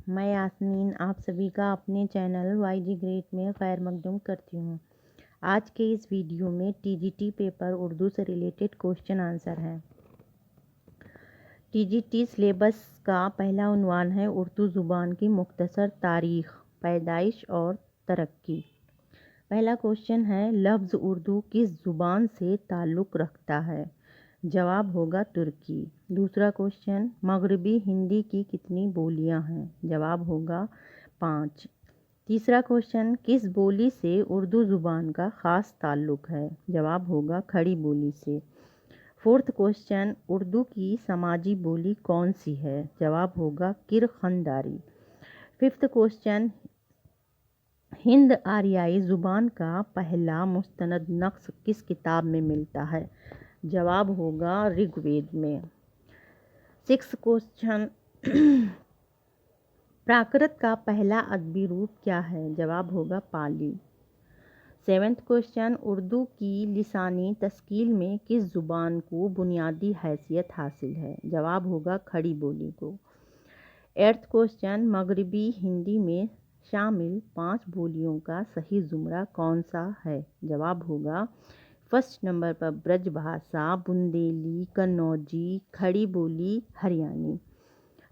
मैं यास्मीन आप सभी का अपने चैनल YG ग्रेट में खैर मकदूम करती हूँ। आज के इस वीडियो में TGT पेपर उर्दू से रिलेटेड क्वेश्चन आंसर है। TGT सिलेबस का पहला उन्वान है उर्दू ज़ुबान की मुख्तसर तारीख़, पैदाइश और तरक्की। पहला क्वेश्चन है, लफ्ज़ उर्दू किस ज़ुबान से ताल्लुक़ रखता है? जवाब होगा तुर्की। दूसरा क्वेश्चन, मगरबी हिंदी की कितनी बोलियां हैं? जवाब होगा 5। तीसरा क्वेश्चन, किस बोली से उर्दू ज़ुबान का ख़ास ताल्लुक़ है? जवाब होगा खड़ी बोली से। फोर्थ क्वेश्चन, उर्दू की समाजी बोली कौन सी है? जवाब होगा किरखंदारी। फिफ्थ क्वेश्चन, हिंद आर्याई ज़ुबान का पहला मुस्तनद नक्श किस किताब में मिलता है? जवाब होगा ऋग्वेद में। सिक्स क्वेश्चन, प्राकृत का पहला अदबी रूप क्या है? जवाब होगा पाली। सेवेंथ क्वेश्चन, उर्दू की लिसानी तस्कील में किस ज़ुबान को बुनियादी हैसियत हासिल है? जवाब होगा खड़ी बोली को। एट्थ क्वेश्चन, मगरबी हिंदी में शामिल 5 बोलियों का सही ज़ुमरा कौन सा है? जवाब होगा फर्स्ट नंबर पर ब्रजभाषा, बुंदेली, कन्नौजी, खड़ी बोली, हरियाणी।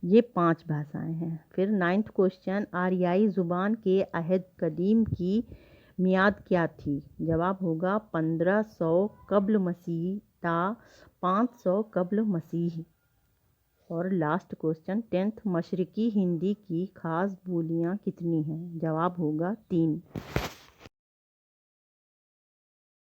ये 5 भाषाएं हैं। फिर नाइन्थ क्वेश्चन, आर्याई ज़ुबान के अहद कदीम की मियाद क्या थी? जवाब होगा 1500 कब्ल मसीह ता 500 कब्ल मसीह। और लास्ट क्वेश्चन, 10th, मशरकी हिंदी की ख़ास बोलियां कितनी हैं? जवाब होगा 3।